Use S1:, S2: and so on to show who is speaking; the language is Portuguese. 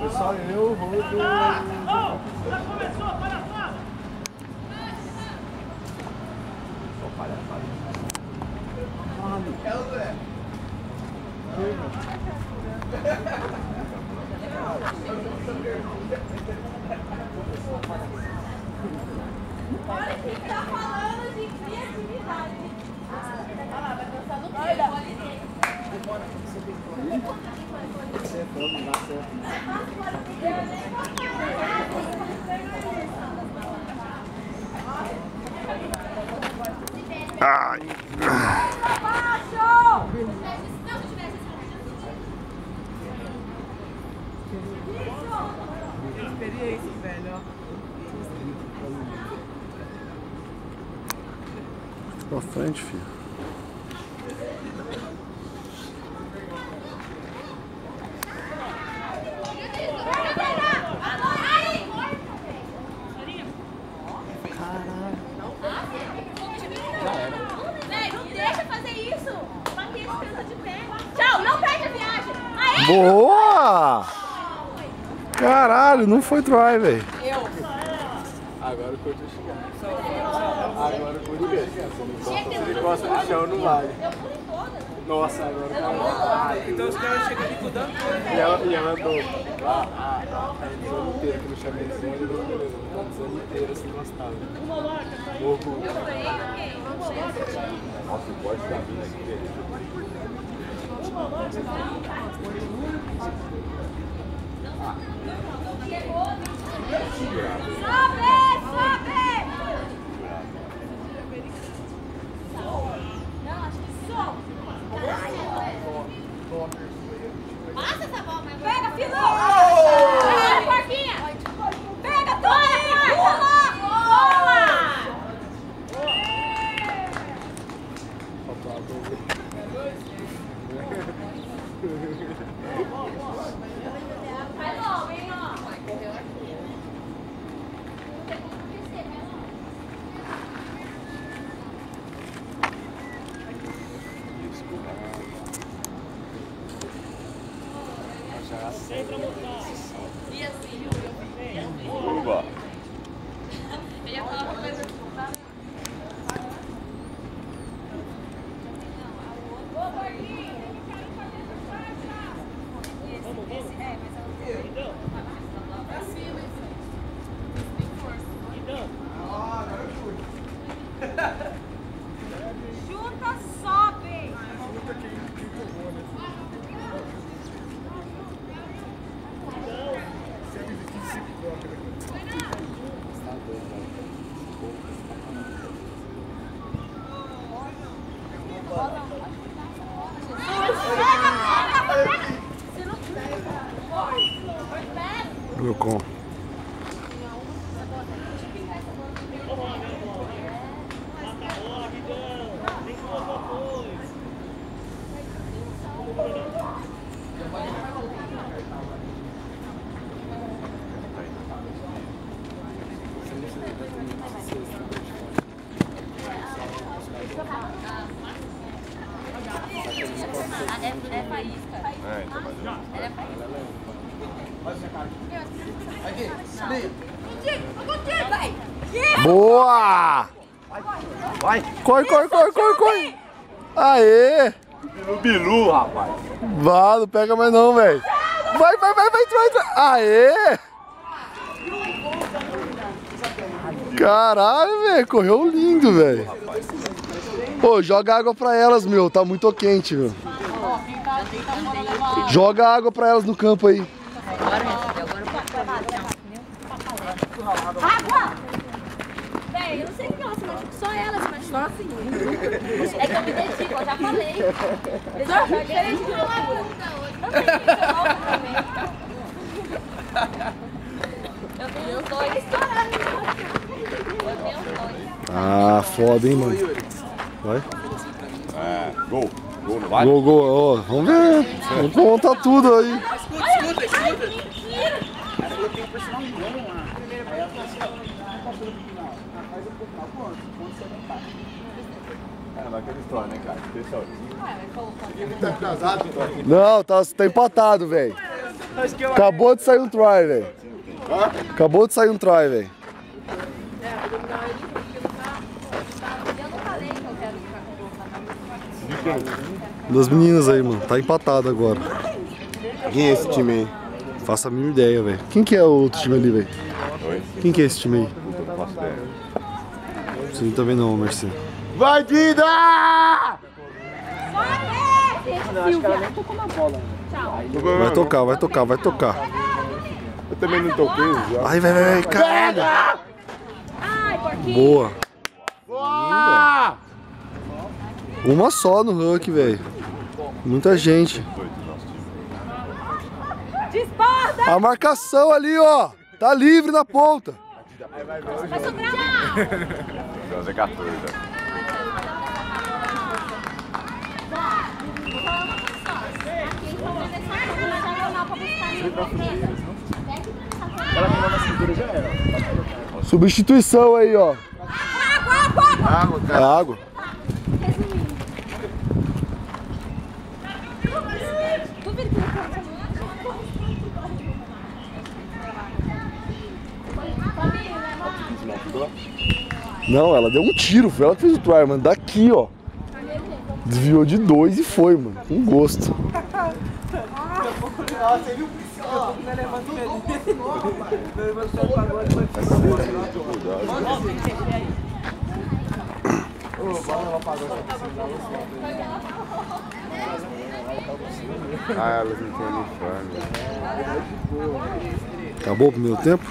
S1: Só eu, Rodo.
S2: Já começou, palhaçada!
S1: Só palhaçada. É o Zé.
S3: Olha quem tá falando de criatividade. Olha lá, vai dançar no pé.
S1: Acertamos, dá certo.
S4: Ai.
S5: Experiência, velho, ó.
S4: Pra frente, filho. Boa! Caralho, não foi try, velho.
S1: Agora o Couto chegar. Agora o Couto chegar. Você encosta no chão, não vale. Nossa, agora o cara.
S5: Então os caras chegam ali cuidando.
S1: E ela andou a zona inteira que no chamezinho, ele não beleza. A zona inteira assim, gostava. Morro. Nossa, o bote da vida aqui, velho.
S3: Passa essa bola, mas pega, filão! Pega, porquinha! Pega, Tony! Pula! Vai logo, hein, ó! E assim,
S4: Uba.
S3: eu ia falar uma coisa. Junta, sobe!
S4: Lucon.
S3: É faísca.
S4: É, então mais
S3: Ela é faísca.
S4: Boa!
S1: Vai!
S4: Corre, corre, corre, corre, corre! Aê!
S1: Bilu, rapaz!
S4: Vá, não pega mais não, velho! Vai, vai, vai, vai, vai, vai! Aê! Caralho, velho! Correu lindo, velho! Pô, joga água pra elas, meu! Tá muito quente, meu! Joga água pra elas no campo aí!
S3: Água! Véi, eu não sei o que ela se machuca, só ela se machuca assim. É que eu me dedico, eu já falei. Eu já falei de loucura. Eu sei que você volta também. Eu tenho os dois estourados. Eu tenho os dois.
S4: Ah, foda, hein, mano? Vai?
S1: É, gol! Gol, não vai?
S4: Gol, gol, ó, vamos ver. Vamos montar tudo aí.
S5: Escuta, escuta.
S3: Mentira!
S5: Ela falou que tem que pressionar um gol lá. Aí ela falou assim, ó, não passou no final. Faz o final, quanto? Quanto você não faz?
S1: É, mas aquela história, né, cara? Pessoal,
S3: Ué, mas colocou.
S1: ele tá atrasado, então.
S4: Não, tá empatado, velho. Acabou de sair um try, velho. Acabou de sair um try, velho. Das meninas aí, mano. Tá empatado agora.
S1: Quem é esse time aí?
S4: Faça a mínima ideia, velho. Quem que é o outro time ali, velho? Quem que é esse time aí?
S1: Puta, não faço ideia.
S4: Você também não, Marcelo.
S1: Vai, Dida!
S5: Acho que ela nem tocou na bola.
S4: Vai tocar, vai tocar, vai tocar.
S1: Eu também não toquei já.
S4: Ai, vai, caralho.
S3: Ai, porquinho.
S4: Boa.
S1: Boa!
S4: Uma só no Huck, velho. Muita gente.
S3: Disparda!
S4: A marcação ali, ó. Tá livre na ponta.
S3: Vai sobrar.
S1: Fazer 14.
S5: Ela pegou na cintura já era.
S4: Substituição aí, ó.
S1: Água,
S4: É
S1: cara.
S4: água.
S3: Duvido que
S4: Não, ela deu um tiro. Foi ela que fez o try, mano. Daqui, ó. Desviou de 2 e foi, mano. Com gosto.
S1: Ah, elas não têm uniforme.
S4: Acabou o primeiro tempo?